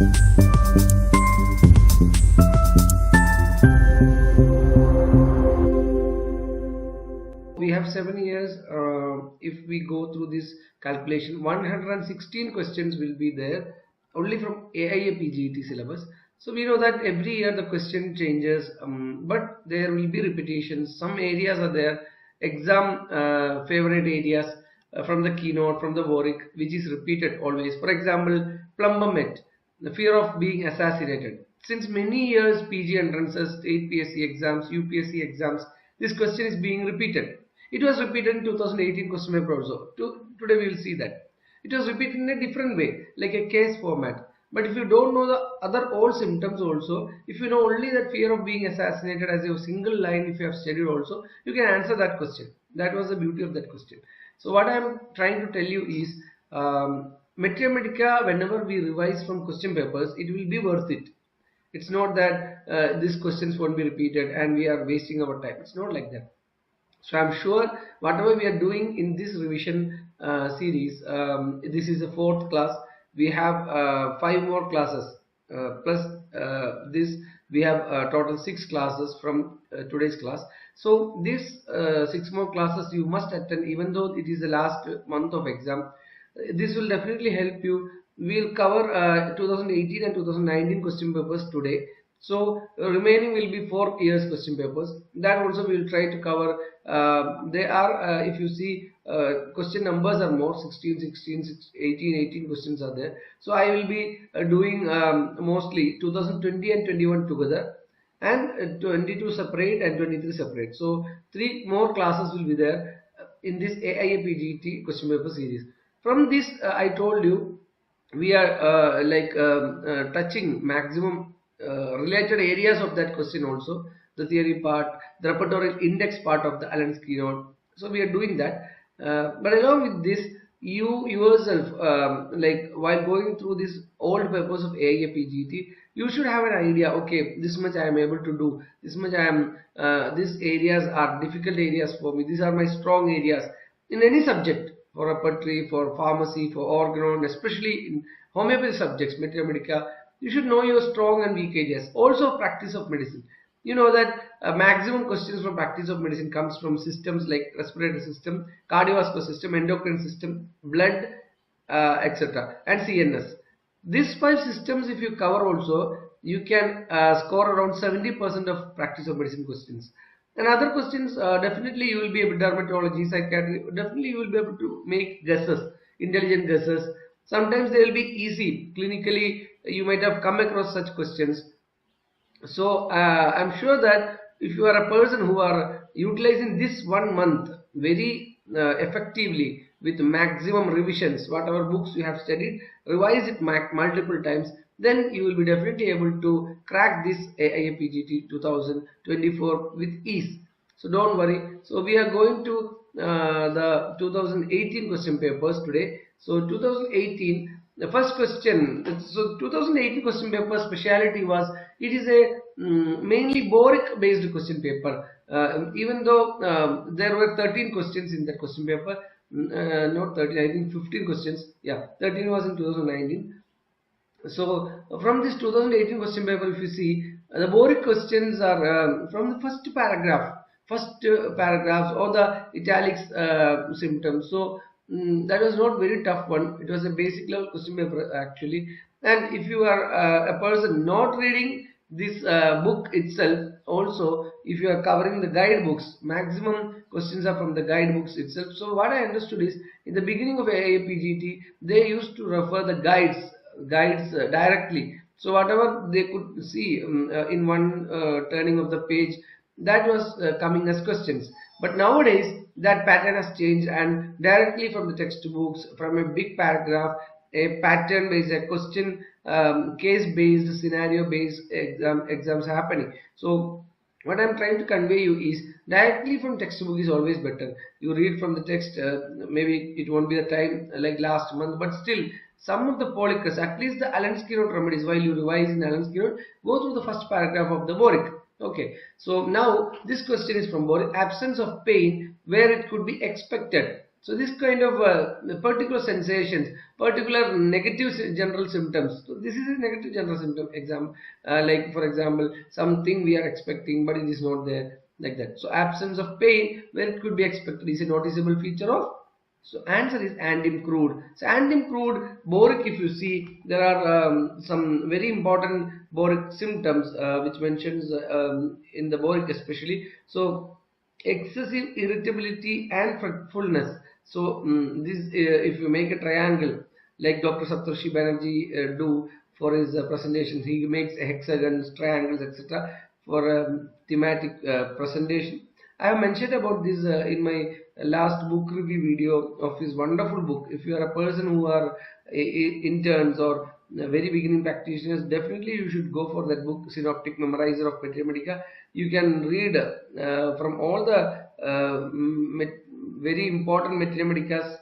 We have 7 years. If we go through this calculation, 116 questions will be there only from AIApget syllabus. So we know that every year the question changes, but there will be repetitions. Some areas are there, exam favorite areas from the keynote, from the work, which is repeated always. For example, plumber myth, the fear of being assassinated. Since many years, PG entrances, state PSC exams, UPSC exams, this question is being repeated. It was repeated in 2018 question paper also. Today we will see that. It was repeated in a different way, like a case format. But if you don't know the other all symptoms also, if you know only that fear of being assassinated as a single line, if you have studied also, you can answer that question. That was the beauty of that question. So what I am trying to tell you is, Materia Medica, whenever we revise from question papers, it will be worth it. It's not that these questions won't be repeated and we are wasting our time. It's not like that. So I'm sure whatever we are doing in this revision series, this is the 4th class. We have 5 more classes plus this. We have total 6 classes from today's class. So these 6 more classes you must attend, even though it is the last month of exam. This will definitely help you. We'll cover 2018 and 2019 question papers today. So remaining will be 4 years question papers. That also we will try to cover. They are, if you see, question numbers are more, 16, 18 questions are there. So I will be doing mostly 2020 and 21 together, and 22 separate and 23 separate. So 3 more classes will be there in this AIApget question paper series. From this, I told you, we are touching maximum related areas of that question also, the theory part, the repertorial index part of the Allen's keynote. So we are doing that, but along with this, you yourself, while going through these old papers of AIApget, you should have an idea. Okay, this much I am able to do, this much I am, these areas are difficult areas for me, these are my strong areas in any subject, for repertory, for pharmacy, for organon, especially in homeopathy subjects, Materia Medica. You should know your strong and weak areas. Also practice of medicine. You know that maximum questions from practice of medicine comes from systems like respiratory system, cardiovascular system, endocrine system, blood, etc. and CNS. These 5 systems if you cover also, you can score around 70% of practice of medicine questions. And other questions, definitely you will be able to, dermatology, psychiatry, definitely you will be able to make guesses, intelligent guesses. Sometimes they will be easy. Clinically, you might have come across such questions. So I'm sure that if you are a person who are utilizing this 1 month very effectively with maximum revisions, whatever books you have studied, revise it multiple times, then you will be definitely able to crack this AIApget 2024 with ease. So don't worry. So we are going to the 2018 question papers today. So 2018, the first question. So 2018 question paper speciality was, it is a mainly Boric based question paper. Even though there were 13 questions in that question paper, not 13, I think 15 questions. Yeah, 13 was in 2019. So from this 2018 question paper, if you see, the Boric questions are from the first paragraphs or the italics symptoms. So that was not very tough one. It was a basic level question paper actually. And if you are a person not reading this book itself, also if you are covering the guidebooks, maximum questions are from the guidebooks itself. So what I understood is, in the beginning of AIApget, they used to refer the guides directly. So whatever they could see in one turning of the page, that was coming as questions. But nowadays that pattern has changed, and directly from the textbooks, from a big paragraph, a pattern based, a question, case based, scenario based exams happening. So what I'm trying to convey you is, directly from textbook is always better. You read from the text, maybe it won't be the time like last month, but still some of the polycus, at least the Allen's keynote remedies, while you revise in Allen's keynote, go through the first paragraph of the Boric. Okay, so now this question is from Boric. Absence of pain where it could be expected. So this kind of particular sensations, particular negative general symptoms. So this is a negative general symptom exam, like for example, something we are expecting but it is not there, like that. So absence of pain where it could be expected is a noticeable feature of. So answer is andim crude. So andim crude, boric, if you see, there are some very important boric symptoms which mentions in the boric especially. So excessive irritability and fretfulness. So this if you make a triangle like Dr. Saptarshi Banerjee do for his presentations, he makes hexagons, triangles, etc. for thematic presentation. I have mentioned about this in my last book review video of his wonderful book. If you are a person who are interns or very beginning practitioners, definitely you should go for that book, Synoptic Memorizer of Materia Medica. You can read from all the very important Materia Medica's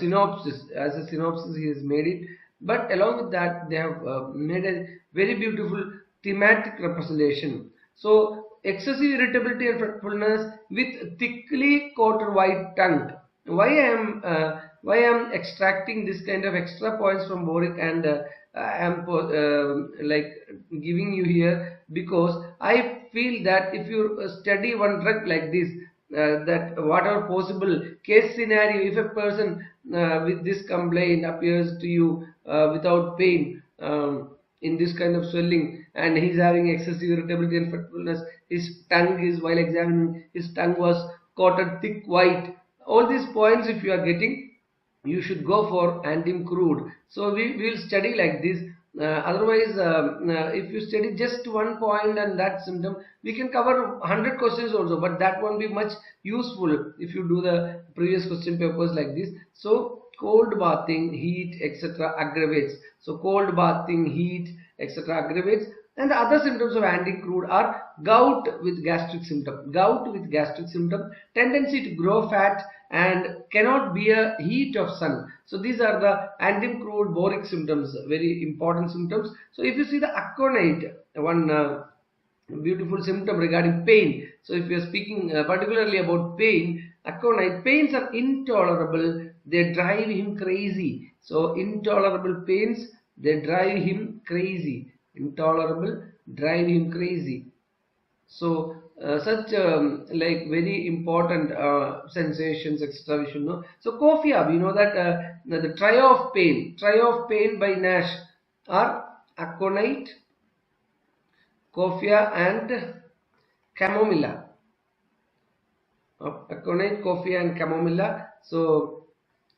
synopsis. As a synopsis he has made it, but along with that they have made a very beautiful thematic representation. So excessive irritability and fretfulness with thickly coated white tongue. Why I am extracting this kind of extra points from boric and I am like giving you here, because I feel that if you study one drug like this, that whatever possible case scenario, if a person with this complaint appears to you without pain, in this kind of swelling, and he's having excessive irritability and fretfulness, his tongue is, while examining, his tongue was coated thick white. All these points if you are getting, you should go for andim crude. So we will study like this. Otherwise, if you study just one point and that symptom, we can cover 100 questions also, but that won't be much useful if you do the previous question papers like this. So cold bathing, heat, etc. aggravates. So cold bathing, heat, etc. aggravates. And the other symptoms of andim crude are gout with gastric symptom. Gout with gastric symptom, tendency to grow fat, and cannot bear heat of sun. So these are the andim crude boric symptoms, very important symptoms. So if you see the aconite, one beautiful symptom regarding pain. So if you are speaking particularly about pain, aconite, pains are intolerable, they drive him crazy. So intolerable pains, they drive him crazy. Intolerable, drive him crazy. So such like very important sensations, etc. we should know. So coffea, we know that the trio of pain by Nash are aconite, coffea and chamomilla. Aconite, coffea and chamomilla. So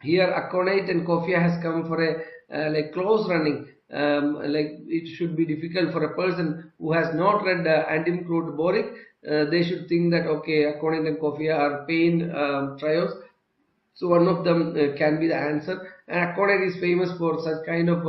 here aconite and coffea has come for a like close running. Like it should be difficult for a person who has not read andim crude boric. They should think that okay, aconite and coffea are pain trios, so one of them can be the answer. And aconite is famous for such kind of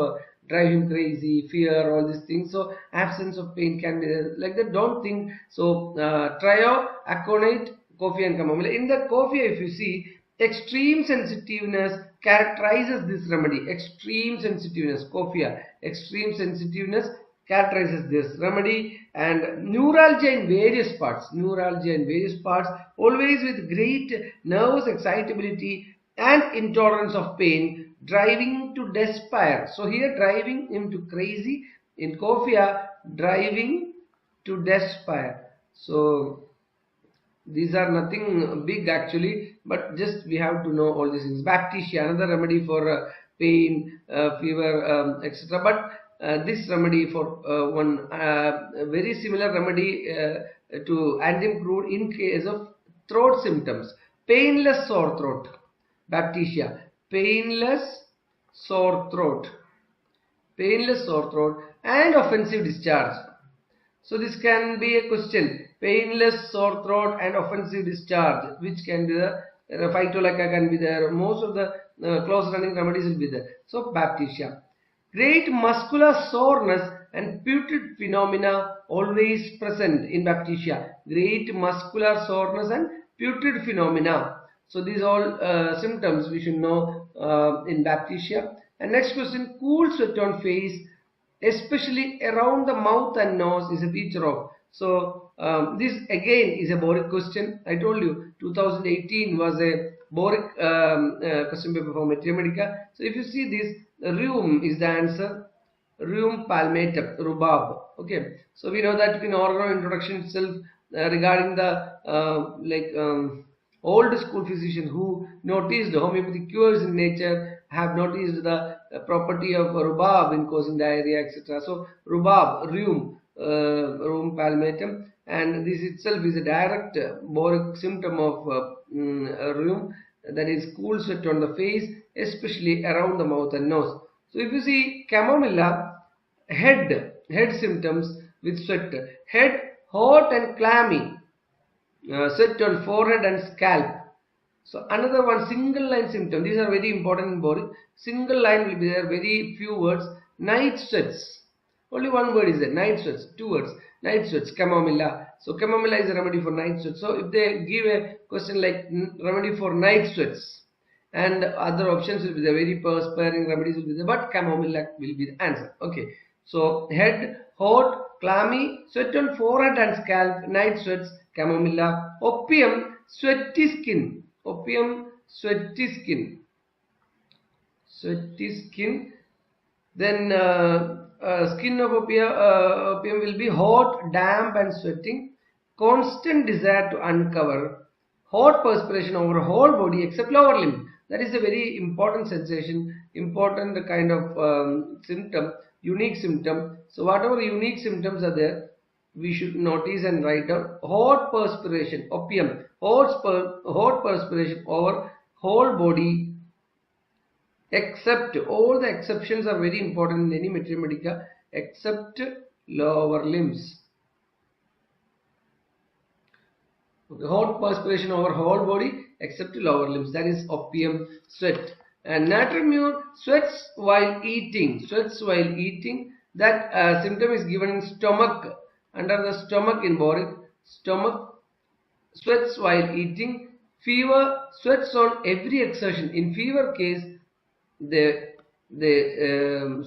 drive him crazy, fear, all these things. So absence of pain can be there, like that. Don't think so. Trio, aconite, coffea and chamomilla. In the coffea, if you see, extreme sensitiveness characterizes this remedy. Extreme sensitiveness, coffea, extreme sensitiveness characterizes this remedy. And neuralgia in various parts, always with great nervous excitability and intolerance of pain, driving to despair. So here driving him to crazy, in coffea driving to despair. So these are nothing big actually, but just we have to know all these things. Baptisia, another remedy for pain, fever, etc. But this remedy for one very similar remedy to andim crude in case of throat symptoms. Painless sore throat, Baptisia. Painless sore throat, and offensive discharge. So this can be a question. Painless sore throat and offensive discharge, which can be the phytolacca can be there. Most of the close running remedies will be there. So Baptisia. Great muscular soreness and putrid phenomena always present in Baptisia. Great muscular soreness and putrid phenomena. So these all symptoms we should know in Baptisia. And next question, cool sweat on face, especially around the mouth and nose, is a feature of. So this again is a boric question. I told you 2018 was a boric question paper for Materia Medica. So if you see this, rheum is the answer. Rheum palmatum, rhubarb. Okay, so we know that in organ introduction itself, regarding the old school physician who noticed homeopathic cures in nature have noticed the property of rhubarb in causing diarrhea, etc. So rhubarb, rheum palmatum, and this itself is a direct boric symptom of rheum, that is cool sweat on the face, especially around the mouth and nose. So if you see chamomilla, head symptoms with sweat, head hot and clammy, sweat on forehead and scalp. So another one, single line symptom. These are very important in boric. Single line will be there, very few words. Night sweats. Only one word is there. Night sweats. 2 words. Night sweats. Chamomilla. So chamomilla is a remedy for night sweats. So if they give a question like remedy for night sweats, and other options will be the very perspiring remedies will be there, but chamomilla will be the answer. Okay. So head hot, clammy, sweat on forehead and scalp, night sweats, chamomilla. Opium, sweaty skin. Opium, sweaty skin. Sweaty skin. Then skin of opium will be hot, damp and sweating. Constant desire to uncover. Hot perspiration over whole body except lower limb. That is a very important sensation, important kind of symptom, unique symptom. So whatever unique symptoms are there, we should notice and write down. Hot perspiration, opium, hot perspiration over whole body, except, all the exceptions are very important in any Materia Medica, except lower limbs. Okay, hot perspiration over whole body except lower limbs, that is opium sweat. And natremure, sweats while eating, that symptom is given in stomach, under the stomach in boric, stomach, sweats while eating. Fever, sweats on every exertion. In fever case, they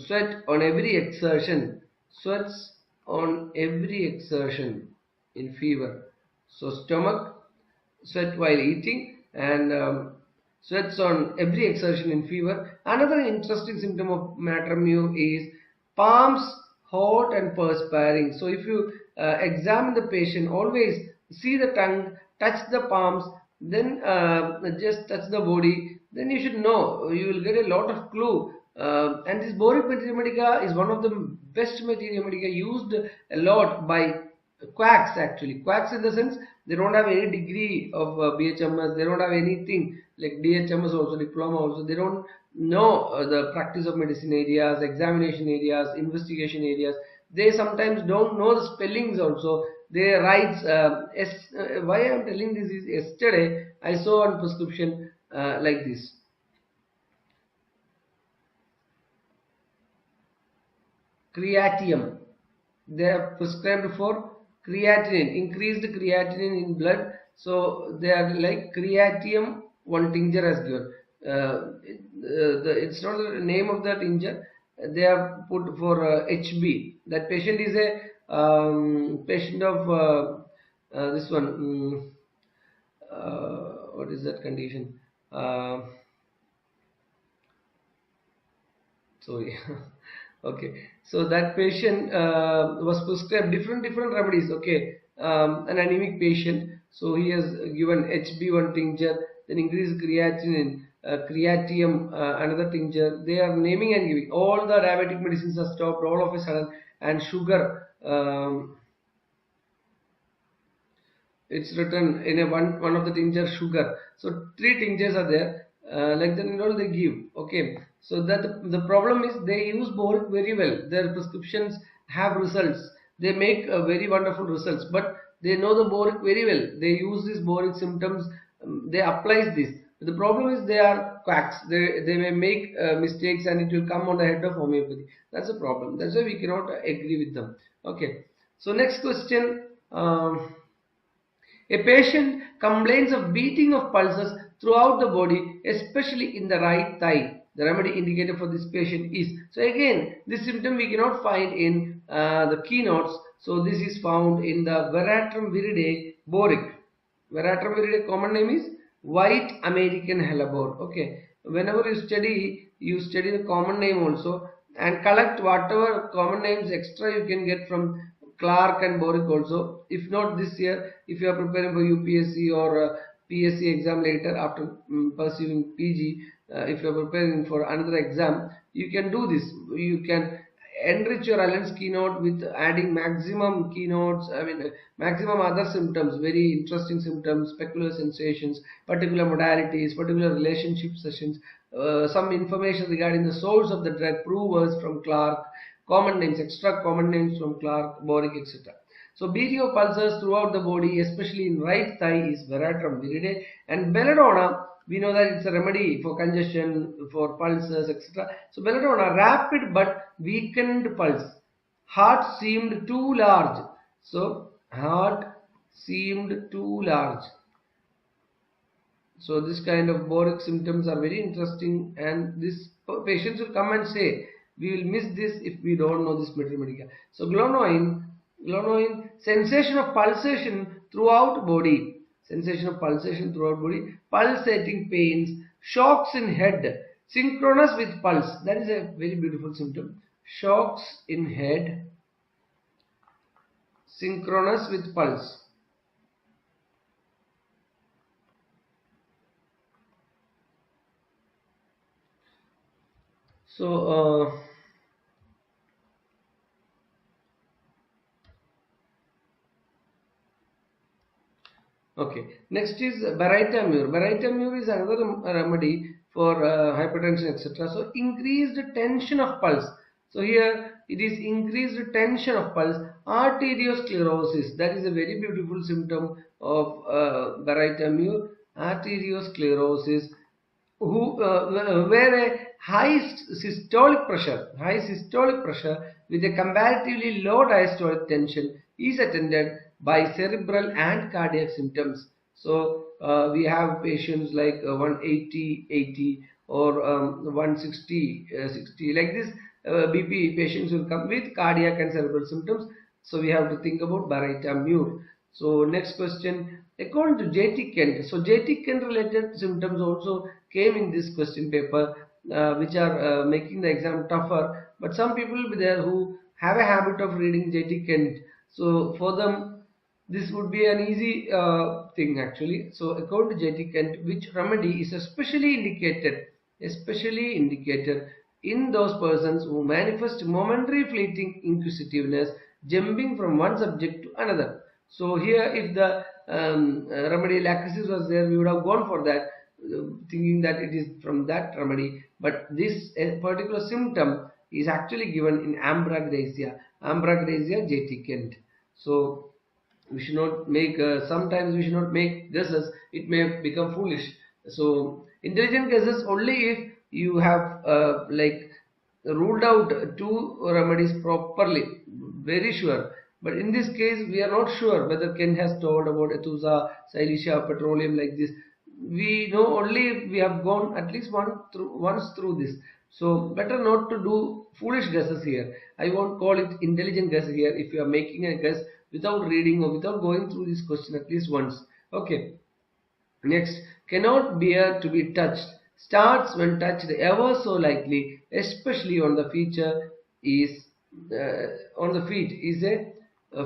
sweat on every exertion, sweats on every exertion in fever. So stomach, sweat while eating, and sweats on every exertion in fever. Another interesting symptom of natremure is palms hot and perspiring. So if you examine the patient, always see the tongue, touch the palms, then just touch the body, then you should know, you will get a lot of clue. And this boric Materia Medica is one of the best Materia Medica, used a lot by quacks actually. Quacks in the sense, they don't have any degree of BHMS, they don't have anything like DHMS also, diploma also, they don't know the practice of medicine areas, examination areas, investigation areas. They sometimes don't know the spellings also. They write, why I am telling this is, yesterday I saw on prescription like this. Creatium. They have prescribed for creatinine, increased creatinine in blood. So they are like creatium, one tincture has given. It's not the name of that tincture. They have put for HB. That patient is a patient of this one. What is that condition? Sorry. Okay, so that patient was prescribed different remedies. Okay, an anemic patient, so he has given HB1 tincture, then increased creatinine, creatium, another tincture. They are naming and giving. All the diabetic medicines are stopped all of a sudden, and sugar. It's written in a one of the tincture, sugar. So 3 tinctures are there. Like that and all they give. Okay, so that the problem is they use boric very well. Their prescriptions have results. They make very wonderful results, but they know the boric very well. They use these boric symptoms. They apply this. The problem is they are quacks. They may make mistakes, and it will come on the head of homeopathy. That's a problem. That's why we cannot agree with them. Okay. So next question. A patient complains of beating of pulses throughout the body, especially in the right thigh. The remedy indicated for this patient is. So again, this symptom we cannot find in the keynotes. So this is found in the Veratrum viridae boric. Veratrum viridae common name is white American hellebore. Okay, whenever you study the common name also, and collect whatever common names extra you can get from Clark and Boric also. If not this year, if you are preparing for UPSC or PSC exam later after pursuing PG, if you are preparing for another exam, you can do this. You can enrich your Allen's keynote with adding maximum keynotes, maximum other symptoms, very interesting symptoms, peculiar sensations, particular modalities, particular relationship sessions, some information regarding the source of the drug, provers from Clark, common names, extra common names from Clark, Boric, etc. So beating of pulses throughout the body, especially in right thigh, is veratrum viridae, and belladonna, we know that it's a remedy for congestion, for pulses, etc. So belladonna, rapid but weakened pulse. Heart seemed too large. So heart seemed too large. So this kind of boric symptoms are very interesting, and this patients will come and say, we will miss this if we don't know this Materia Medica. So glonoin, sensation of pulsation throughout body, sensation of pulsation throughout body, pulsating pains, shocks in head, synchronous with pulse. That is a very beautiful symptom. Shocks in head, synchronous with pulse. So okay, next is Baritamur. Baritamur is another remedy for hypertension, etc. So increased tension of pulse. So here it is increased tension of pulse, arteriosclerosis. That is a very beautiful symptom of Baritamur, arteriosclerosis, where a high systolic pressure with a comparatively low diastolic tension is attended by cerebral and cardiac symptoms. So we have patients like 180, 80 or 160, 60, like this. BP patients will come with cardiac and cerebral symptoms. So we have to think about Baritamur. So next question, according to J.T. Kent, so J.T. Kent related symptoms also came in this question paper, which are making the exam tougher. But some people will be there who have a habit of reading J.T. Kent. So for them, this would be an easy thing actually. So according to J.T. Kent, which remedy is especially indicated in those persons who manifest momentary fleeting inquisitiveness, jumping from one subject to another. So here, if the remedy lachesis was there, we would have gone for that, thinking that it is from that remedy. But this particular symptom is actually given in Ambragdasia, J.T. Kent. So we should not make, sometimes we should not make guesses, it may become foolish. So intelligent guesses only if you have like ruled out two remedies properly, very sure. But in this case we are not sure whether Ken has told about Ethusa, Silesia, petroleum, like this. We know only if we have gone at least once through this. So better not to do foolish guesses here. I won't call it intelligent guess here if you are making a guess without reading or without going through this question at least once. Okay. Next, cannot bear to be touched. Starts when touched ever so lightly, especially on the feature is on the feet is a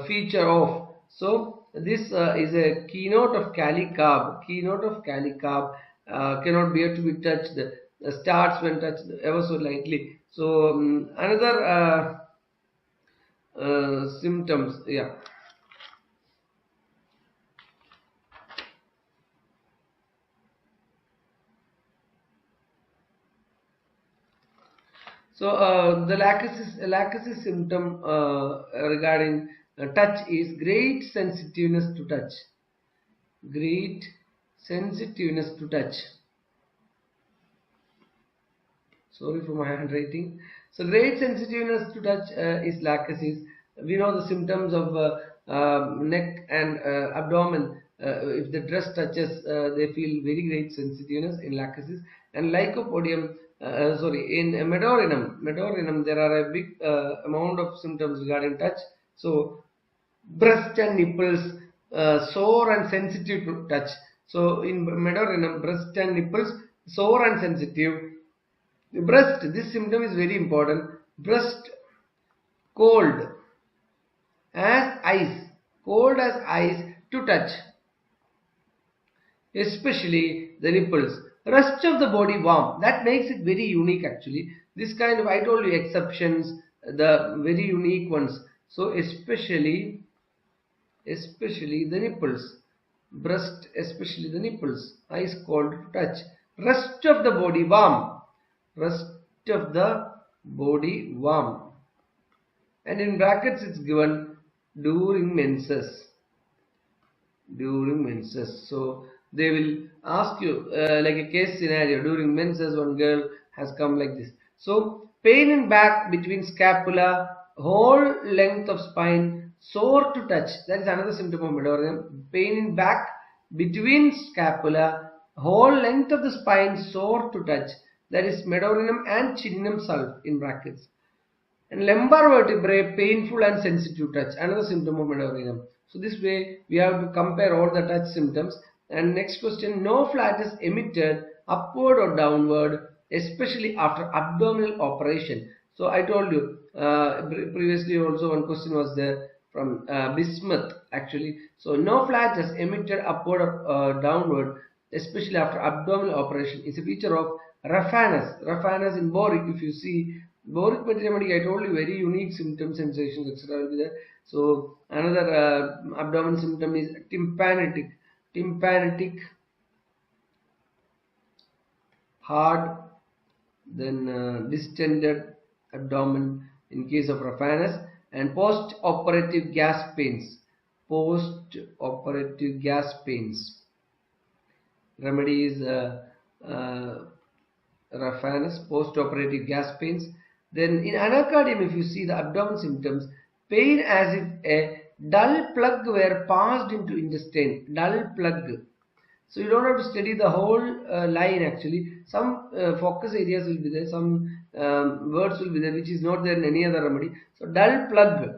feature of. So this is a keynote of Cali carb. Cannot bear to be touched. Starts when touched ever so lightly. So another symptoms. Yeah. So the lachesis symptom regarding touch is great sensitiveness to touch. Great sensitiveness to touch. Sorry for my handwriting. So great sensitiveness to touch is lachesis. We know the symptoms of neck and abdomen. If the dress touches, they feel very great sensitiveness in lachesis. And lycopodium, in medorinum, there are a big amount of symptoms regarding touch. So breast and nipples, sore and sensitive to touch. So in medorinum, breast and nipples sore and sensitive. Breast, this symptom is very important. Breast cold as ice, cold as ice to touch, especially the nipples. Rest of the body warm. That makes it very unique actually. This kind of, I told you, exceptions, the very unique ones. So especially the nipples. Breast, especially the nipples. Ice cold to touch. Rest of the body warm. Rest of the body warm. And in brackets it's given during menses. During menses. So they will ask you like a case scenario. During menses, one girl has come like this. So pain in back between scapula, whole length of spine, sore to touch. That is another symptom of medorinum. Pain in back between scapula, whole length of the spine, sore to touch. That is medorinum and chinnum sulf in brackets. And lumbar vertebrae, painful and sensitive touch, another symptom of medorinum. So this way we have to compare all the touch symptoms. And next question, no flatus emitted upward or downward, especially after abdominal operation. So I told you previously also one question was there from Bismuth actually. So no flatus emitted upward or downward, especially after abdominal operation, is a feature of Raphanus. Raphanus in boric, if you see, boric materia medica, I told you, very unique symptoms, sensations, etc. will be there. So another abdomen symptom is tympanitic. Tympanitic, hard, then distended abdomen in case of Raphanus, and post-operative gas pains. Post-operative gas pains. Remedy is Raphanus, post-operative gas pains. Then in anacardium, if you see the abdomen symptoms, pain as if a dull plug were passed into intestine. Dull plug. So you don't have to study the whole line actually. Some focus areas will be there, some words will be there which is not there in any other remedy. So dull plug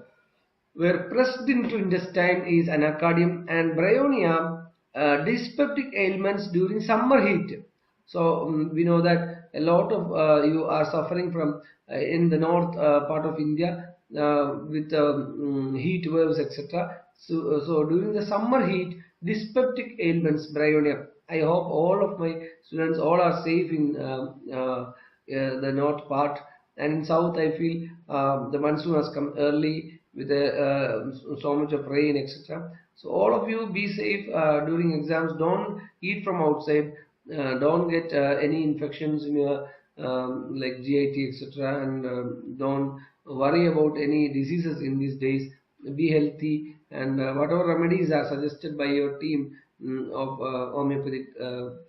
were pressed into intestine is anacardium, and bryonia, dyspeptic ailments during summer heat. So we know that a lot of you are suffering from in the north part of India with heat waves, etc. So during the summer heat, dyspeptic ailments, bryonia. I hope all of my students all are safe in the north part, and in south I feel the monsoon has come early with so much of rain, etc. So all of you be safe during exams. Don't eat from outside. Don't get any infections in your like GIT, etc. And don't worry about any diseases in these days. Be healthy, and whatever remedies are suggested by your team of homeopathic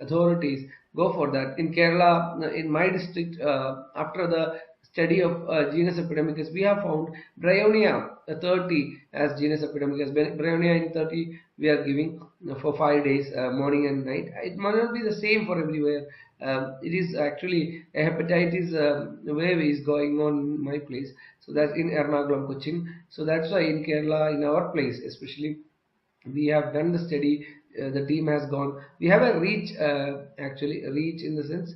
authorities, go for that. In Kerala, in my district, after the study of genus epidemicus, we have found bryonia 30 as genus epidemicus. Bryonia in 30 we are giving for 5 days, morning and night. It might not be the same for everywhere. It is actually a hepatitis wave is going on in my place. So that's in Ernakulam, Cochin. So that's why in Kerala, in our place especially, we have done the study. The team has gone. We have a reach, actually reach in the sense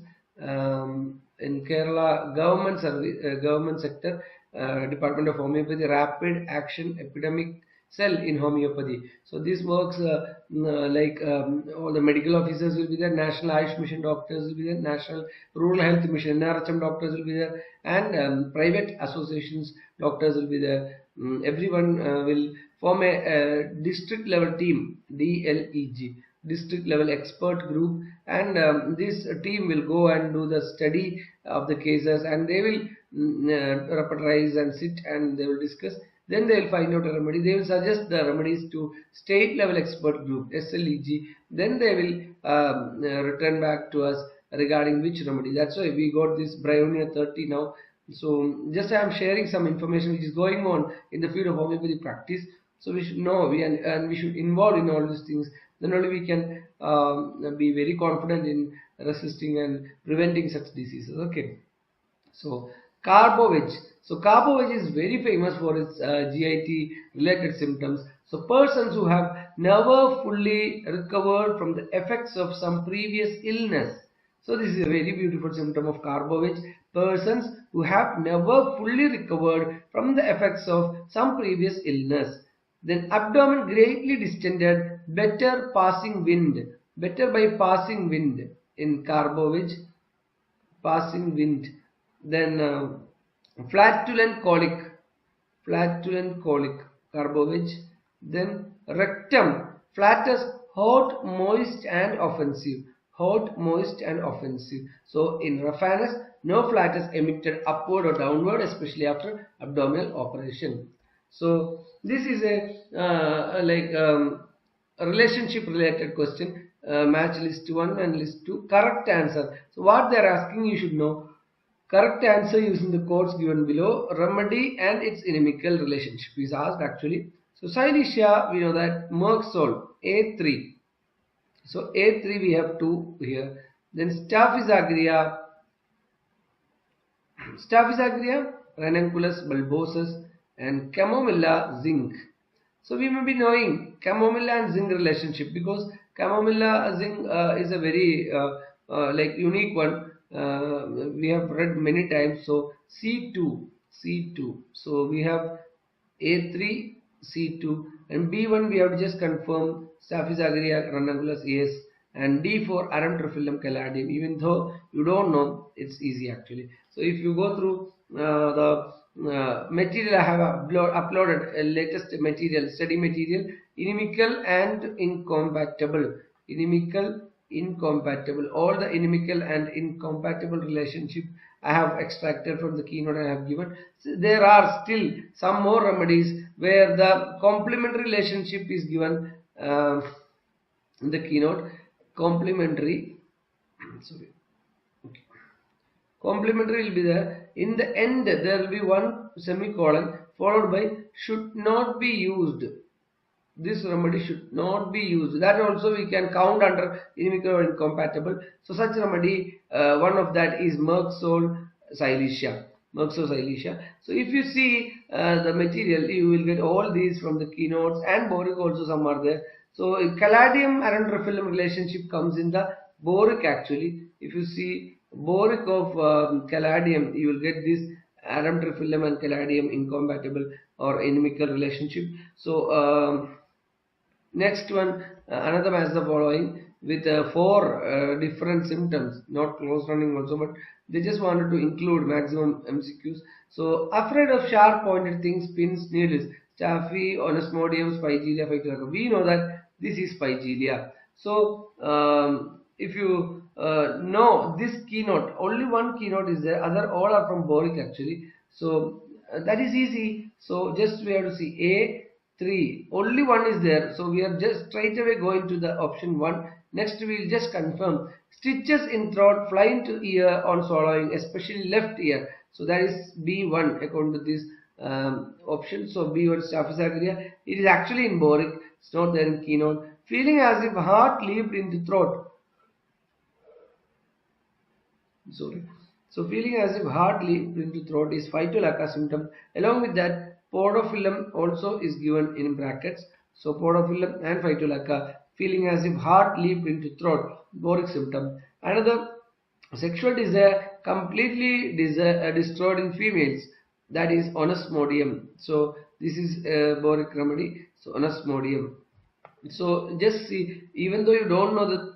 in Kerala government service, government sector, Department of Homeopathy, Rapid Action Epidemic Cell in Homeopathy. So this works like all the medical officers will be there, National Ayush Mission doctors will be there, National Rural Health Mission NRHM doctors will be there, and private associations doctors will be there. Everyone will form a district level team, DLEG, district level expert group, and this team will go and do the study of the cases, and they will repertorize and sit and they will discuss. Then they will find out a remedy. They will suggest the remedies to state level expert group, SLEG. Then they will return back to us regarding which remedy. That's why we got this bryonia 30 now. So just I am sharing some information which is going on in the field of homeopathy practice. So we should know, and we should involve in all these things. Then only we can be very confident in resisting and preventing such diseases. Okay. So carbo-veg. So carbo-veg is very famous for its GIT related symptoms. So persons who have never fully recovered from the effects of some previous illness. So this is a very beautiful symptom of carbo-veg. Persons who have never fully recovered from the effects of some previous illness. Then abdomen greatly distended, better passing wind, better by passing wind in carbo-veg, passing wind. Then flatulent colic, carbo-veg. Then rectum, flatus, hot, moist and offensive, hot, moist and offensive. So in raphanus, no flatus emitted upward or downward, especially after abdominal operation. So this is a relationship related question. Match list 1 and list 2. Correct answer. So what they are asking, you should know. Correct answer using the codes given below. Remedy and its inimical relationship is asked actually. So Silesia, we know that Merksol, A3. So A3 we have 2 here. Then Staphysagria, Ranunculus bulbosus, and Chamomilla zinc. So we may be knowing Chamomilla and zinc relationship because Chamomilla zinc is a very unique one. We have read many times. So C2. So we have A3, C2, and B1 we have to just confirm Staphysagria ranunculus, yes, and D4 Aramtrophyllum caladium. Even though you don't know, it's easy actually. So if you go through the material I have uploaded, latest material, study material, inimical and incompatible, all the inimical and incompatible relationship I have extracted from the keynote I have given. So there are still some more remedies where the complementary relationship is given in the keynote. Complementary will be there. In the end, there will be one semicolon followed by should not be used. This remedy should not be used. That also we can count under inimical or incompatible. So such remedy, one of that is Merksol Silesia. So if you see the material, you will get all these from the keynotes, and boric also some are there. So caladium Aramtrophyllum relationship comes in the boric actually. If you see boric of caladium, you will get this Aramtrophyllum and caladium incompatible or inimical relationship. So next one, another match the following with 4 different symptoms, not close running also, but they just wanted to include maximum MCQs. So afraid of sharp pointed things, pins, needles, Staphy, Onosmodium, Spigelia, Phytolecca. We know that this is Spigelia. So if you know this keynote, only one keynote is there, other all are from boric actually. So that is easy. So just we have to see A3, only one is there, so we are just straight away going to the option 1. Next we will just confirm stitches in throat, fly into ear on swallowing, especially left ear. So that is B1 according to this option. So B1 Staphysagria, it is actually in boric, it's not there in keynote. Feeling as if heart leaped into throat. So feeling as if heart leaped into throat is Phytolecca symptom. Along with that, Podophyllum also is given in brackets. So Podophyllum and Phytolecca, feeling as if heart leaped into throat, boric symptom. Another, sexual desire completely destroyed in females, that is Onosmodium. So this is a boric remedy. So Onosmodium. So just see, even though you don't know the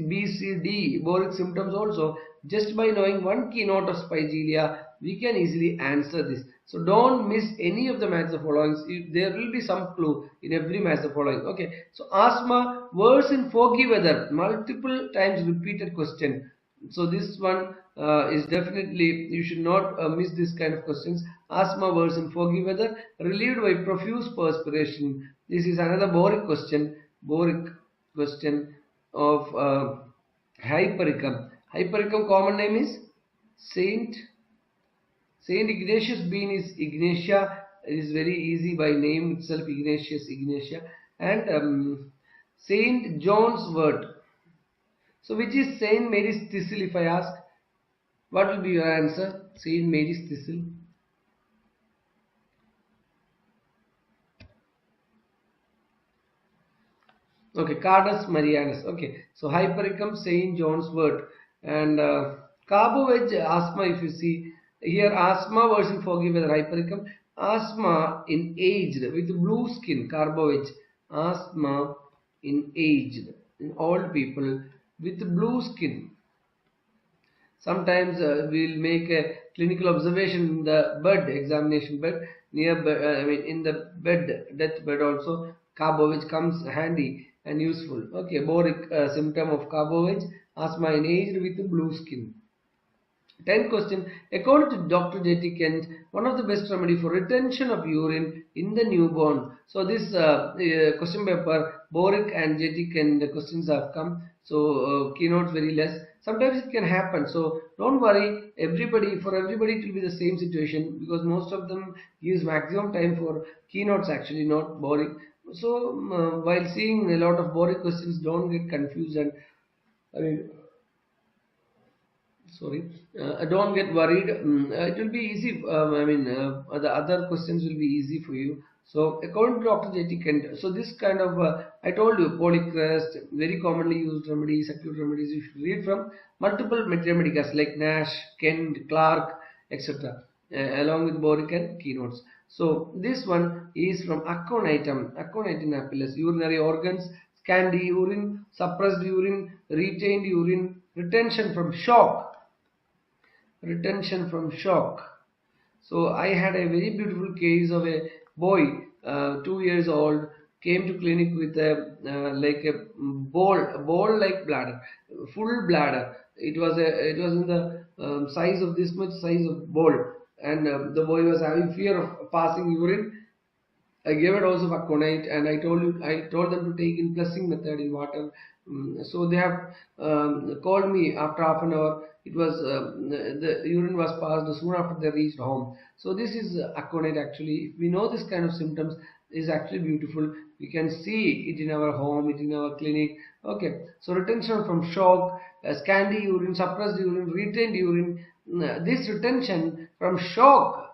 B, C, D boric symptoms also, just by knowing one keynote of Spigelia, we can easily answer this. So don't miss any of the match the following. There will be some clue in every match the following. Okay. So asthma, worse in foggy weather, multiple times repeated question. So this one is definitely, you should not miss this kind of questions. Asthma worse in foggy weather, relieved by profuse perspiration. This is another boric question of Hypericum. Hypericum common name is Saint Ignatius bean is Ignatia. It is very easy by name itself, Ignatia. And Saint John's wort. So which is Saint Mary's thistle if I ask? What will be your answer? Saint Mary's thistle. Okay, Cardus marianus. Okay, so Hypericum Saint John's wort. And Carboveg asthma, if you see here, asthma version forgive with Hypericum. Asthma in aged with blue skin, Carboveg. Asthma in aged, in old people with blue skin. Sometimes we'll make a clinical observation in the bed, examination bed, near I mean in the bed, death bed also, carbo which comes handy and useful. Okay, boric symptom of carbo which asthma in aged with blue skin. 10th question. According to Dr. J.T. Kent, one of the best remedy for retention of urine in the newborn. So this question paper, Boric and J.T. Kent, the questions have come. So keynotes very less. Sometimes it can happen. So don't worry. For everybody it will be the same situation, because most of them use maximum time for keynotes, actually not Boric. So while seeing a lot of Boric questions, don't get confused, and I mean, sorry, don't get worried. It will be easy. The other questions will be easy for you. So according to Dr. J.T. Kent, so this kind of I told you, polycrest, very commonly used remedies, acute remedies, you should read from multiple Materia Medicas like Nash, Kent, Clark, etc., along with Boric and keynotes. So this one is from Aconitum apellus, urinary organs, scanty urine, suppressed urine, retained urine, retention from shock. So I had a very beautiful case of a boy, 2 years old, came to clinic with a like a ball like bladder, full bladder. It was in the size of this much size of ball, and the boy was having fear of passing urine. I gave a dose of aconite, and I told them to take in flushing method in water. So they have called me after half an hour. It was the urine was passed soon after they reached home. So this is aconite actually. If we know this kind of symptoms, is actually beautiful. We can see it in our home, it in our clinic. Okay, so retention from shock, scanty urine, suppressed urine, retained urine. This retention from shock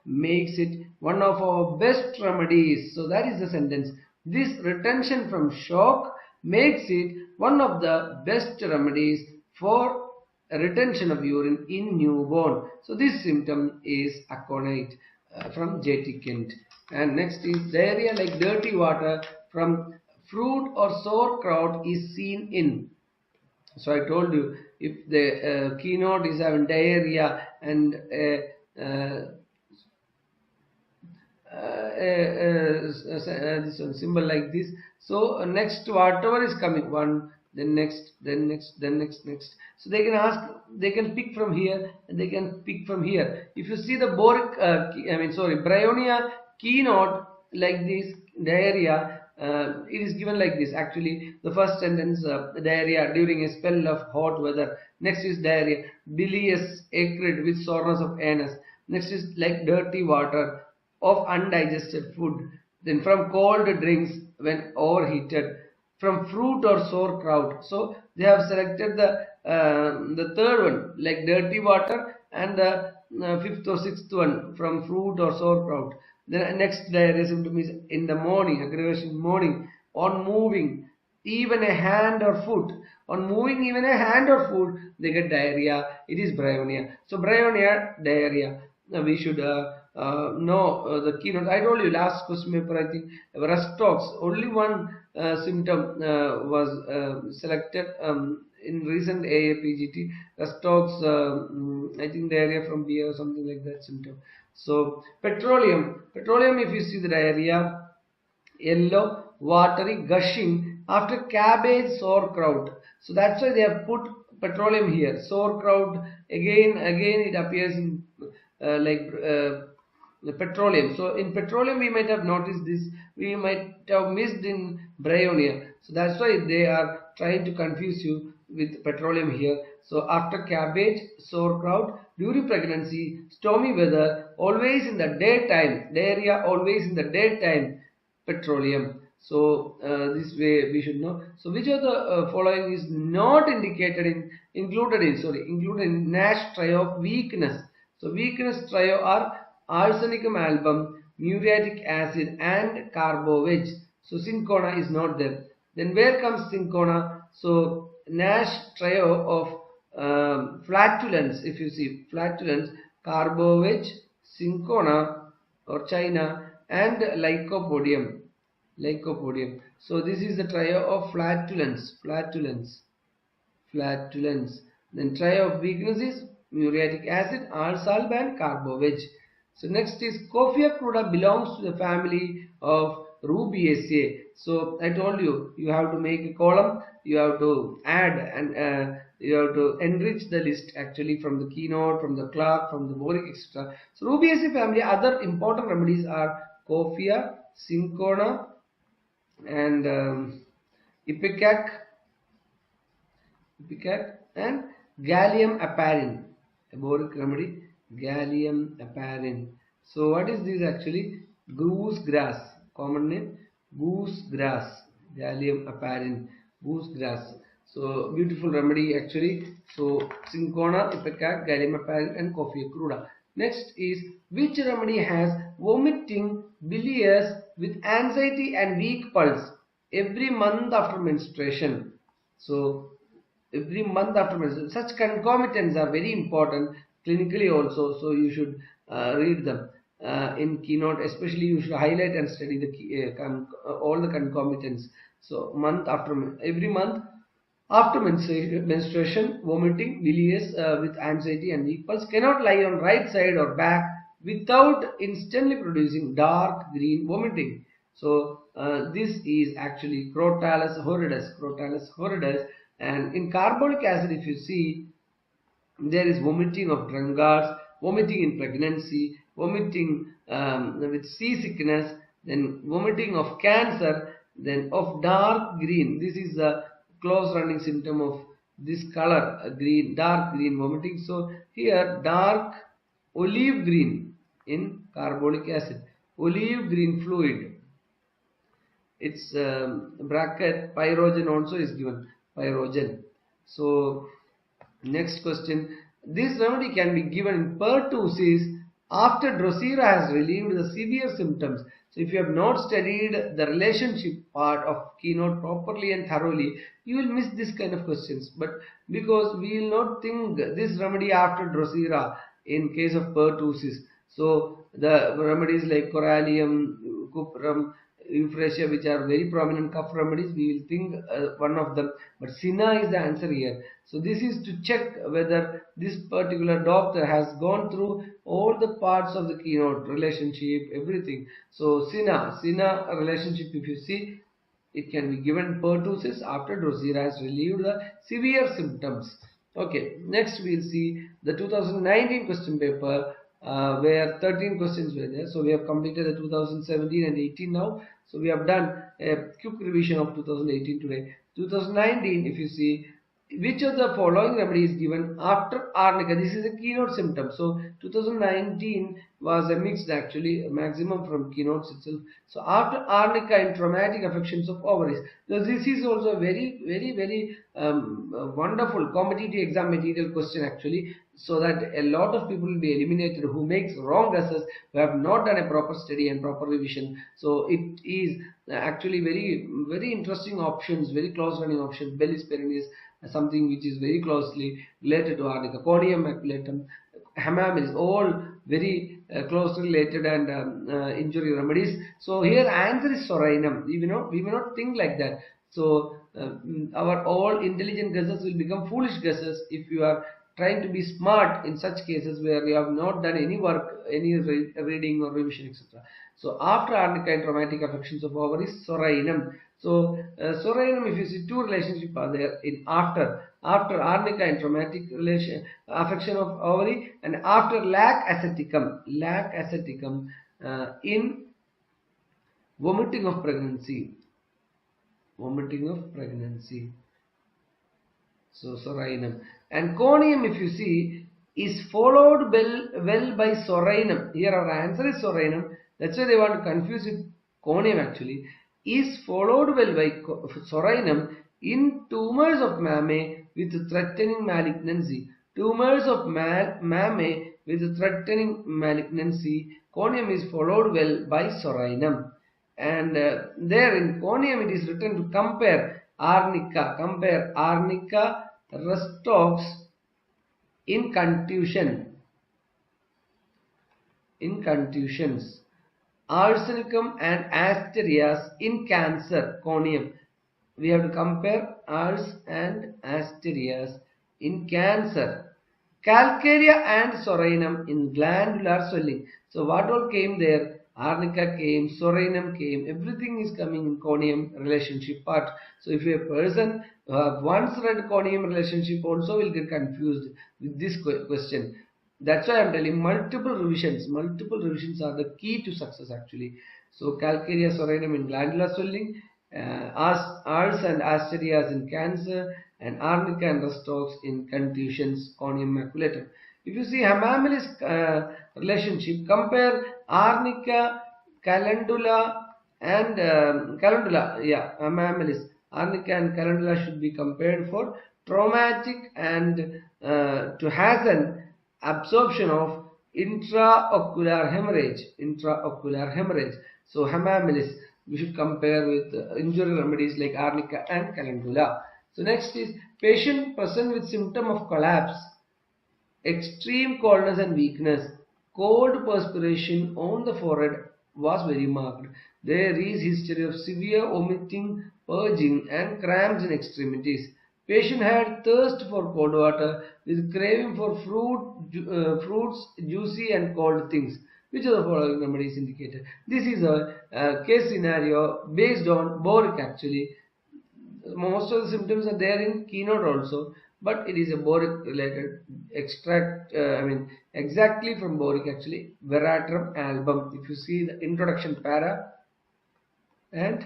makes it one of our best remedies. So that is the sentence. This retention from shock makes it one of the best remedies for retention of urine in newborn. So this symptom is aconite from J.T. Kent. And next is diarrhea like dirty water from fruit or sauerkraut is seen in. So I told you, if the keynote is having diarrhea and this one symbol like this, so next whatever is coming, one, then next, then next, then next. So they can pick from here and they can pick from here. If you see the Boric, Bryonia keynote like this, diarrhea, it is given like this. Actually, the first sentence, diarrhea during a spell of hot weather. Next is diarrhea, bilious, acrid with soreness of anus. Next is like dirty water of undigested food. Then from cold drinks when overheated, from fruit or sauerkraut. So they have selected the third one like dirty water, and the fifth or sixth one from fruit or sauerkraut. Then next diarrhea symptom is in the morning, aggravation in morning, on moving even a hand or foot. On moving even a hand or foot, they get diarrhea. It is bryonia. So bryonia, diarrhea. Now we should know the keynote. I told you last question paper, I think Rustox, only one symptom was selected in recent AIApget. Rustox, I think diarrhea from beer or something like that symptom. So petroleum, if you see the diarrhea, yellow, watery, gushing after cabbage, sauerkraut. So that's why they have put petroleum here. Sauerkraut, again it appears in the petroleum. So in petroleum we might have noticed this, we might have missed in bryonia. So that's why they are trying to confuse you with petroleum here. So after cabbage, sauerkraut, during pregnancy, stormy weather, always in the daytime, diarrhea always in the daytime, petroleum. So this way we should know. So which of the following is not included in Nash trio of weakness? So weakness trio are arsenicum album, muriatic acid and carboveg. So cinchona is not there. Then where comes cinchona? So Nash trio of flatulence. If you see flatulence, carbovage, cinchona or China, and lycopodium. Lycopodium. So this is the trio of flatulence. Flatulence. Then trio of weakness is muriatic acid, Alsalb, and carbovage. So next is Coffea cruda belongs to the family of Rubiaceae. So I told you, you have to make a column, you have to add and you have to enrich the list actually from the keynote, from the clerk, from the boric, etc. So Rubiaceae family, other important remedies are Coffea, cinchona, and ipecac, and gallium apparent. A boric remedy, gallium apparent. So what is this actually? Goose grass, common name, goose grass, gallium apparent, goose grass. So beautiful remedy actually. So cinchona, ipecac, gallium apparent, and Coffea cruda. Next is, which remedy has vomiting, bilious with anxiety and weak pulse every month after menstruation? So every month after menstruation. Such concomitants are very important clinically also, so you should read them in keynote. Especially you should highlight and study the all the concomitants. So every month after menstruation, vomiting, bilious with anxiety and weak pulse, cannot lie on right side or back without instantly producing dark green vomiting. So this is actually Crotalus horridus. And in carbolic acid, if you see, there is vomiting of drunkards, vomiting in pregnancy, vomiting with seasickness, then vomiting of cancer, then of dark green. This is the close running symptom of this color, green, dark green vomiting. So here dark olive green in carbolic acid, olive green fluid. Its bracket pyrogen also is given, pyrogen. So next question, this remedy can be given in pertussis after Drosera has relieved the severe symptoms. So if you have not studied the relationship part of keynote properly and thoroughly, you will miss this kind of questions. But because we will not think this remedy after Drosera in case of pertussis. So the remedies like corallium, cuprum, euphrasia, which are very prominent cough remedies, we will think one of them, but Sina is the answer here. So this is to check whether this particular doctor has gone through all the parts of the keynote, relationship, everything. So Sina relationship, if you see, it can be given pertussis after Drosera has relieved the severe symptoms. Okay, next we'll see the 2019 question paper where 13 questions were there. So we have completed the 2017 and 18 now. So we have done a quick revision of 2018 today. 2019, if you see, which of the following remedy is given after arnica? This is a keynote symptom. So 2019 was a mixed actually, a maximum from keynotes itself. So after arnica in traumatic affections of ovaries. So this is also a very wonderful competitive exam material question actually, so that a lot of people will be eliminated who makes wrong guesses, who have not done a proper study and proper revision. So it is actually very interesting options, very close running options. Bellis perennis, something which is very closely related to arnica. Conium maculatum, hammam is all very closely related and injury remedies. So here answer is sorainum. We may not think like that. So our all intelligent guesses will become foolish guesses if you are trying to be smart in such cases where you have not done any work, any reading or revision, etc. So after arnica and traumatic affections of ovaries, sorainum. So sorainum, if you see, two relationships are there in after arnica and traumatic affection of ovary, and after lac aceticum in vomiting of pregnancy. So sorainum. And conium, if you see, is followed well by sorainum. Here our answer is sorainum. That's why they want to confuse it. Conium actually is followed well by sorainum in tumors of mammae with threatening malignancy. Tumors of mammae with threatening malignancy. Conium is followed well by sorainum. And there in conium it is written to compare arnica restox in contusions, arsenicum and asterias in cancer, conium. We have to compare ars and asterias in cancer, calcarea and soranum in glandular swelling. So what all came there? Arnica came, soranum came, everything is coming in conium relationship part. So if a person once read conium relationship also will get confused with this question. That's why I'm telling multiple revisions. Multiple revisions are the key to success actually. So calcarea soranum in glandular swelling, ars and asterias in cancer, and arnica and restox in contusions, conium maculatum. If you see Hamamelis relationship, compare arnica, calendula and Hamamelis. Arnica and calendula should be compared for traumatic and to hasten absorption of intraocular hemorrhage. So Hamamelis we should compare with injury remedies like arnica and calendula. So next is patient present with symptom of collapse, extreme coldness and weakness, cold perspiration on the forehead was very marked. There is history of severe vomiting, purging and cramps in extremities. Patient had thirst for cold water with craving for fruits, juicy and cold things. Which of the following remedies indicated? This is a case scenario based on boric actually. Most of the symptoms are there in keynote also, but it is a boric related extract, exactly from boric actually. Veratrum album. If you see the introduction para and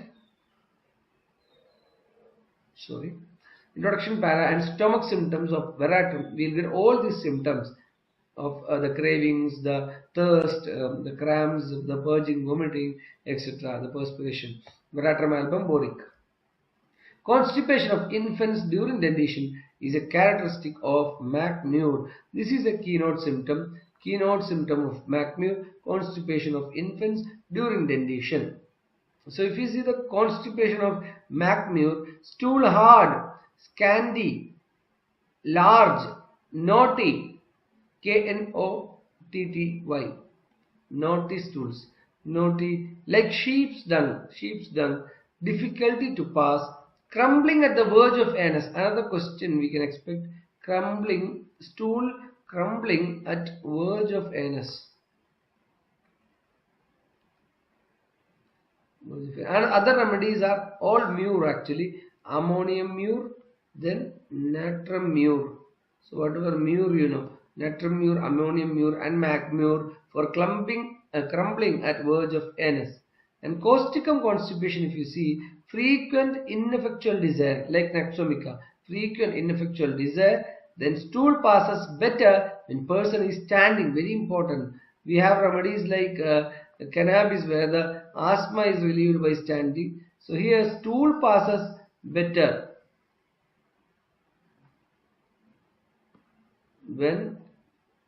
introduction para and stomach symptoms of veratrum, we'll get all these symptoms of the cravings, the thirst, the cramps, the purging, vomiting, etc., the perspiration. Veratrum album, boric. Constipation of infants during dentition is a characteristic of McMurray. This is a keynote symptom of McMurray, constipation of infants during dentition. So if you see the constipation of McMurray, stool hard, scanty, large, knotty, Knotty, knotty stools, knotty like sheep's dung, difficulty to pass, crumbling at the verge of anus. Another question we can expect: stool crumbling at verge of anus. And other remedies are all mure actually, ammonium mure, then natrum mure. So whatever mure you know, natrum mure, ammonium mure and McMurray for crumbling at verge of anus. And causticum constipation, if you see, frequent ineffectual desire like Naxomica, frequent ineffectual desire, then stool passes better when person is standing, very important. We have remedies like cannabis where the asthma is relieved by standing. So here stool passes better when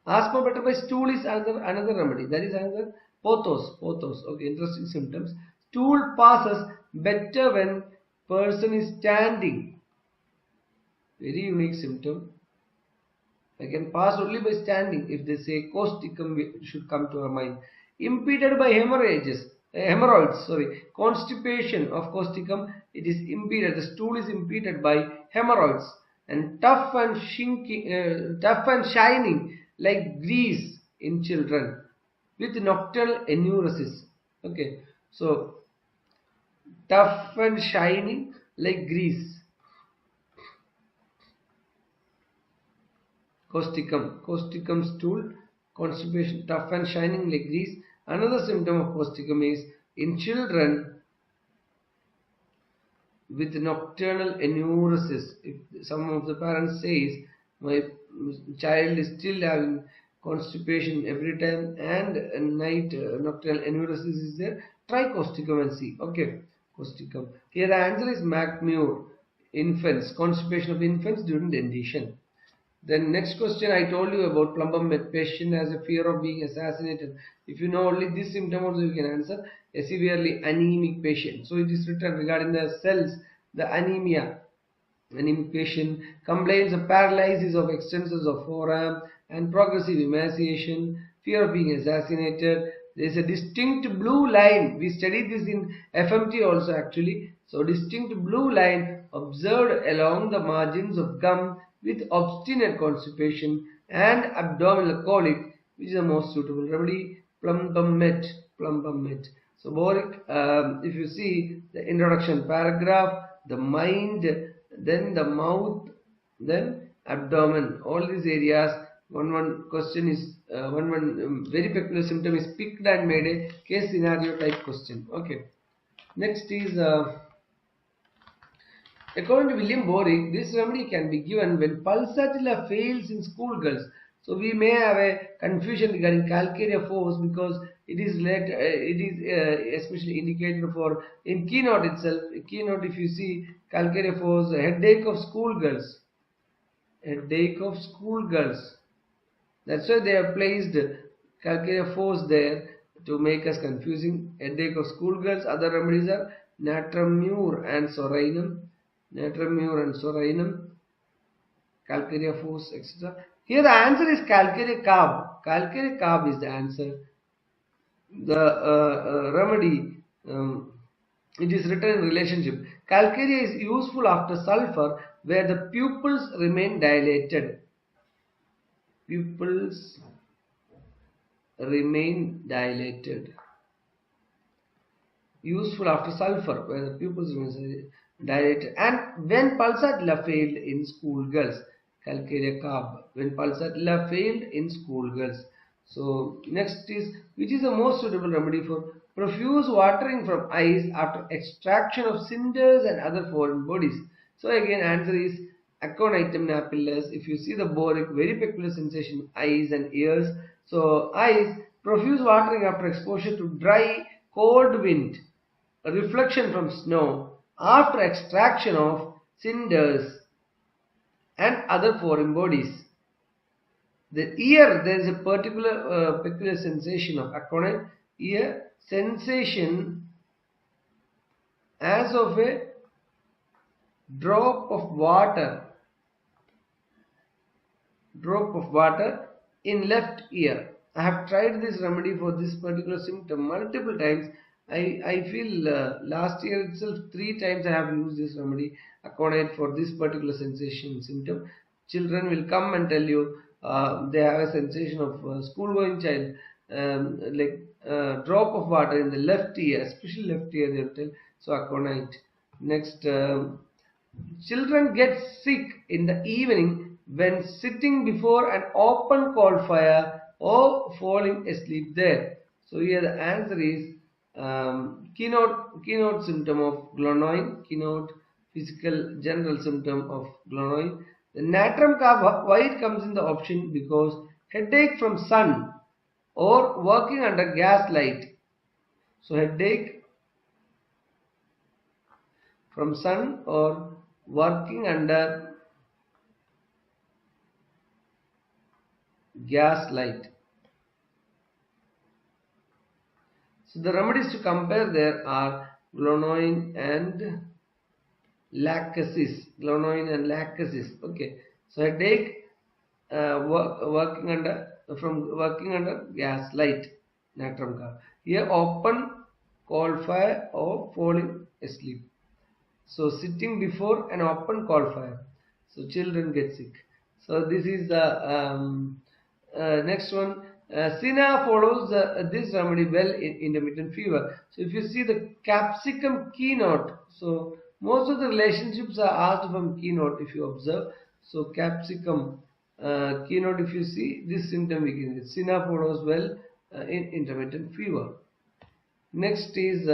asthma better by stool is another remedy. That is another pothos. Okay, interesting symptoms. Stool passes better when person is standing. Very unique symptom. I can pass only by standing. If they say causticum should come to our mind. Impeded by hemorrhoids. Constipation of causticum, it is impeded. The stool is impeded by hemorrhoids. And tough and shining like grease in children with nocturnal enuresis. Okay, so tough and shining like grease. Causticum stool, constipation, tough and shining like grease. Another symptom of causticum is in children with nocturnal enuresis. If some of the parents says my child is still having constipation every time and night nocturnal enuresis is there, try causticum and see. Okay, causticum. Here the answer is McMurray, infants, constipation of infants during dentition. Then next question, I told you about plumber patient has a fear of being assassinated. If you know only this symptom also you can answer. A severely anemic patient. So it is written regarding the cells, the anemia. Anemic patient complains of paralysis of extensors of forearm and progressive emaciation, fear of being assassinated. There is a distinct blue line. We studied this in FMT also actually. So distinct blue line observed along the margins of gum with obstinate constipation and abdominal colic, which is the most suitable remedy. Plum. So boric, if you see the introduction paragraph, the mind, then the mouth, then abdomen, all these areas. One question is one very peculiar symptom is picked and made a case scenario type question. Okay. Next is according to William Boric, this remedy can be given when pulsatilla fails in schoolgirls. So we may have a confusion regarding calcarea force because it is especially indicated for in keynote itself. Keynote, if you see calcarea force, headache of schoolgirls, That's why they have placed calcarea force there to make us confusing. Headache of schoolgirls. Other remedies are natrum mur and sorinum. Calcarea force, etc. Here the answer is calcarea carb. Calcarea carb is the answer. The remedy, it is written in relationship. Calcarea is useful after sulfur where the pupils remain dilated. Useful after sulfur where the pupils remain dilated, and when pulsatilla failed in schoolgirls. Calcarea carb when pulsatilla failed in schoolgirls. So next is, which is the most suitable remedy for profuse watering from eyes after extraction of cinders and other foreign bodies? So again answer is aconitum napillus. If you see the boric, very peculiar sensation, eyes and ears. So eyes, profuse watering after exposure to dry cold wind, a reflection from snow after extraction of cinders and other foreign bodies. The ear, there is a particular peculiar sensation of aconite ear, sensation as of a drop of water in left ear. I have tried this remedy for this particular symptom multiple times. I feel last year itself 3 times I have used this remedy aconite for this particular sensation symptom. Children will come and tell you they have a sensation of school going child, like drop of water in the left ear, especially left ear they will tell. So aconite. Next, children get sick in the evening when sitting before an open coal fire or falling asleep there. So here the answer is keynote symptom of glonoin, keynote physical general symptom of glonoin. The natrum carb, why it comes in the option? Because headache from sun or working under gas light. So headache from sun or working under gas light. So the remedies to compare there are glonoin and lachesis. Okay. So headache working under gas light, natrum carb. Here open coal fire or falling asleep. So sitting before an open coal fire. So children get sick. So this is the next one. Sina follows this remedy well in intermittent fever. So if you see the capsicum keynote, so most of the relationships are asked from keynote if you observe. So capsicum keynote, if you see this symptom we can get. Sina follows well in intermittent fever. Next is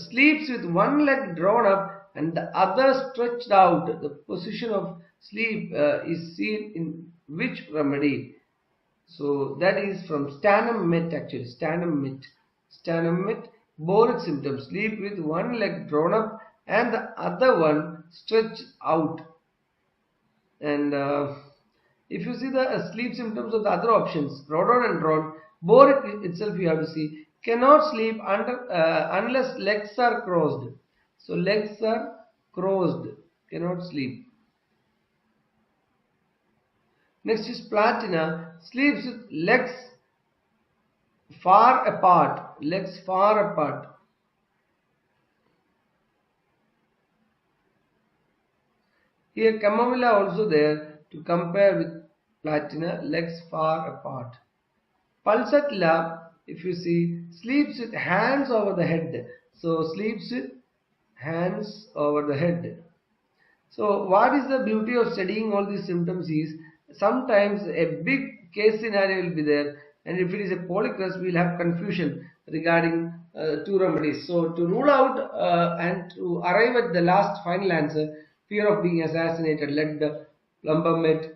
sleeps with one leg drawn up and the other stretched out. The position of sleep is seen in which remedy? So that is from sternum met actually. Sternum met. Boric symptom. Sleep with one leg drawn up and the other one stretched out. And If you see the sleep symptoms of the other options, rhododendron, boric itself you have to see, cannot sleep unless legs are crossed. So legs are crossed, cannot sleep. Next is platina, sleeps with legs far apart, legs far apart. Here chamomilla also there to compare with platina, legs far apart. Pulsatilla, if you see, sleeps with hands over the head. So sleeps with hands over the head. So what is the beauty of studying all these symptoms is, sometimes a big case scenario will be there, and if it is a polycrust, we will have confusion regarding two remedies. So to rule out and to arrive at the last final answer, fear of being assassinated, lead, lumbar met,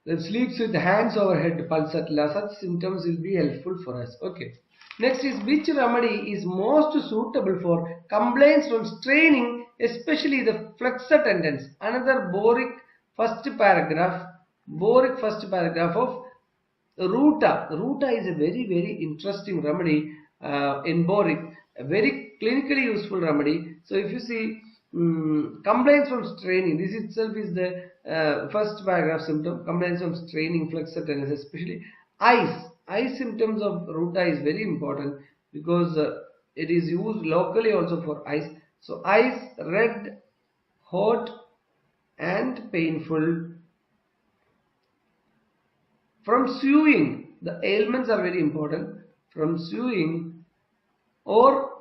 then sleeps with hands over head, pulsatilla, such symptoms will be helpful for us. Okay. Next is, which remedy is most suitable for complaints from straining, especially the flexor tendons? Another boric first paragraph of Ruta. Ruta is a very interesting remedy in boric, a very clinically useful remedy. So if you see complaints from straining, this itself is the first paragraph symptom, complaints from straining flexor tendons, especially eyes. Eye symptoms of Ruta is very important because it is used locally also for eyes. So eyes red, hot and painful. From sewing, the ailments are very important. From sewing or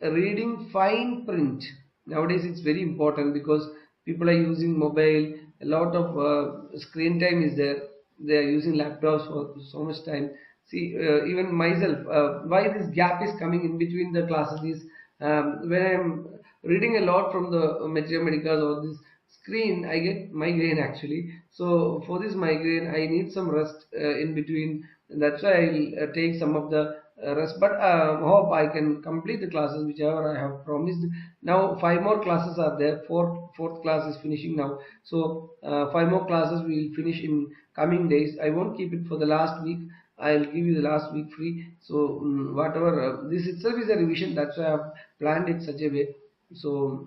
reading fine print. Nowadays it's very important because people are using mobile, a lot of screen time is there. They are using laptops for so much time. See, even myself, why this gap is coming in between the classes is, when I am reading a lot from the Materia Medica or this screen, I get migraine actually. So for this migraine, I need some rest in between. And that's why I'll take some of the rest. But hope I can complete the classes whichever I have promised. Now 5 more classes are there. Fourth class is finishing now. So 5 more classes we will finish in coming days. I won't keep it for the last week. I'll give you the last week free. So whatever, this itself is a revision. That's why I've planned it such a way. So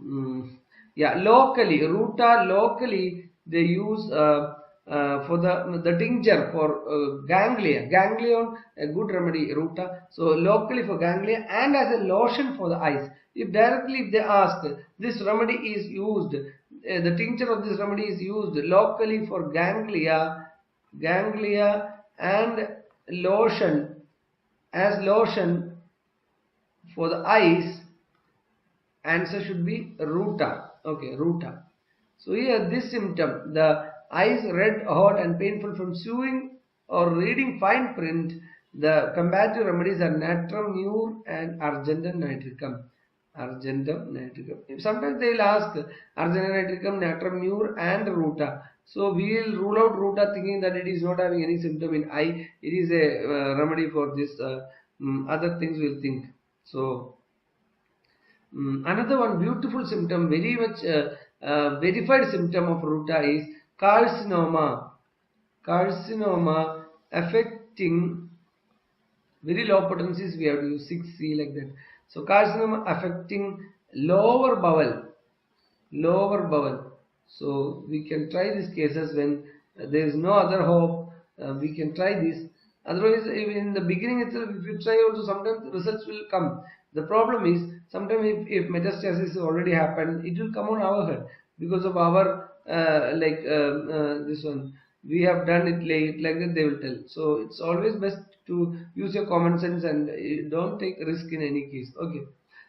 yeah, locally, Ruta locally they use for the tincture for ganglia. Ganglion, a good remedy, Ruta. So locally for ganglia and as a lotion for the eyes. If they ask, this remedy is used, the tincture of this remedy is used locally for ganglia and lotion, as lotion for the eyes, answer should be Ruta. Okay, Ruta. So here this symptom, the eyes red, hot and painful from sewing or reading fine print, the comparative remedies are natrum mure and argentum nitricum. Sometimes they will ask argentum nitricum, natrum mure and Ruta. So we will rule out Ruta thinking that it is not having any symptom in eye. It is a remedy for this. Other things we will think. So another one beautiful symptom, very much verified symptom of Ruta is carcinoma. Carcinoma affecting very low potencies, we have to use 6C like that. So carcinoma affecting lower bowel. So we can try these cases when there is no other hope. We can try this. Otherwise, even in the beginning itself, if you try also, sometimes the results will come. The problem is, sometimes if metastasis already happened, it will come on our head because of our this one. We have done it late, like that they will tell. So it's always best to use your common sense and don't take risk in any case. Okay.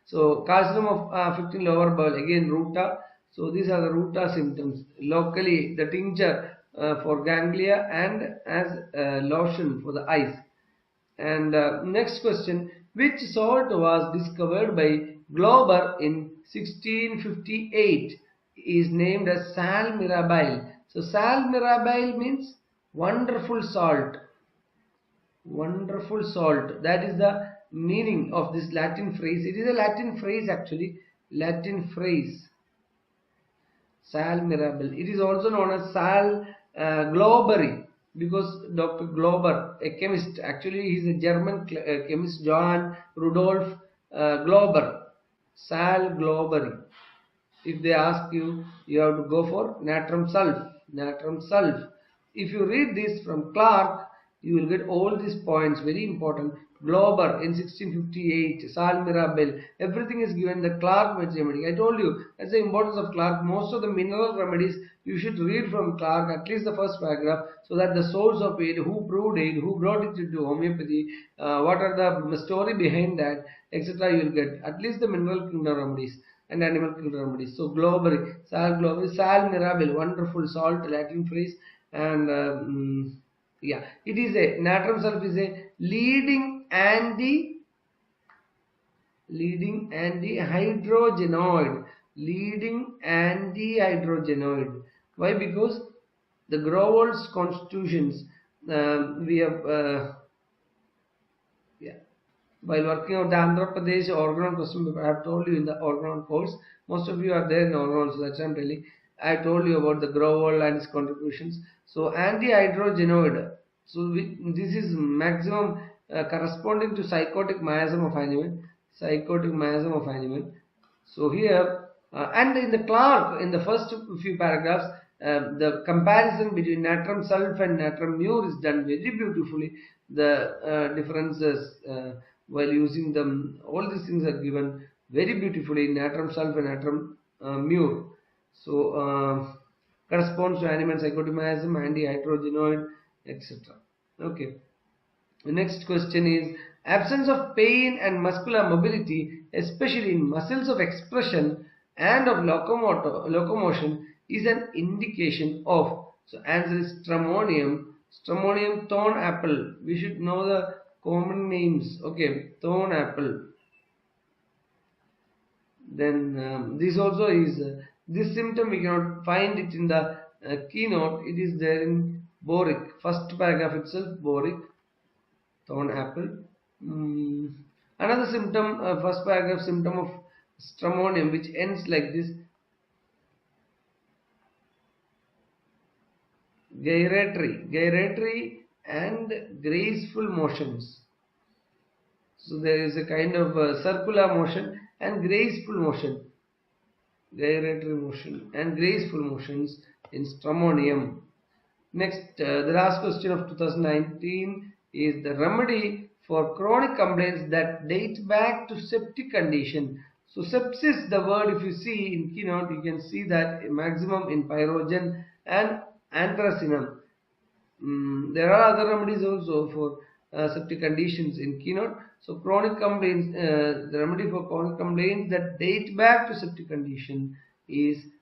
So carcinoma affecting lower bowel, again Ruta. So these are the Ruta symptoms. Locally, the tincture for ganglia and as lotion for the eyes. And next question, which salt was discovered by Glauber in 1658 is named as sal mirabile. So sal mirabile means wonderful salt. Wonderful salt. That is the meaning of this Latin phrase. It is a Latin phrase actually. Latin phrase. Sal mirabile. It is also known as sal Globary, because Dr. Glober, a chemist, actually he's a German chemist, Johann Rudolf Glober, Sal Globary. If they ask you, you have to go for natrum sulph. Natrum sulph. If you read this from Clark, you will get all these points, very important. Glober in 1658, Sal Mirabel, everything is given the Clark Materia Medica. I told you that's the importance of Clark. Most of the mineral remedies you should read from Clark, at least the first paragraph, so that the source of it, who proved it, who brought it into homeopathy, what are the story behind that, etc. You will get at least the mineral kingdom remedies and animal kingdom remedies. So globary, sal mirabile, wonderful salt, Latin phrase, and yeah, it is a natrum sulph is a leading antihydrogenoid. Why? Because the Grovel's constitutions, we have yeah, while working out the Andhra Pradesh organon question paper, I have told you in the organon course, most of you are there in organon, so that's why I'm telling. I told you about the Grovel and its contributions. So antihydrogenoid, so this is maximum corresponding to psychotic miasm of animal. So here, and in the Clark, in the first few paragraphs, the comparison between natrum sulph and natrum mure is done very beautifully. The differences while using them, all these things are given very beautifully in natrum sulph and natrum mure. So corresponds to animal psychotic miasm, antihydrogenoid, etc. Okay. The next question is, absence of pain and muscular mobility, especially in muscles of expression and of locomotion, is an indication of. So answer is stramonium thorn apple. We should know the common names. Okay, thorn apple. Then this also is this symptom we cannot find it in the keynote. It is there in boric. First paragraph itself, boric. Thorn apple. Another symptom, first paragraph symptom of stramonium, which ends like this: gyratory and graceful motions. So there is a kind of circular motion and graceful motion, gyratory motion and graceful motions in stramonium. Next, the last question of 2019 is the remedy for chronic complaints that date back to septic condition. So sepsis, the word, if you see in keynote, you can see that maximum in pyrogen and anthracinum. There are other remedies also for septic conditions in keynote. So chronic complaints, the remedy for chronic complaints that date back to septic condition is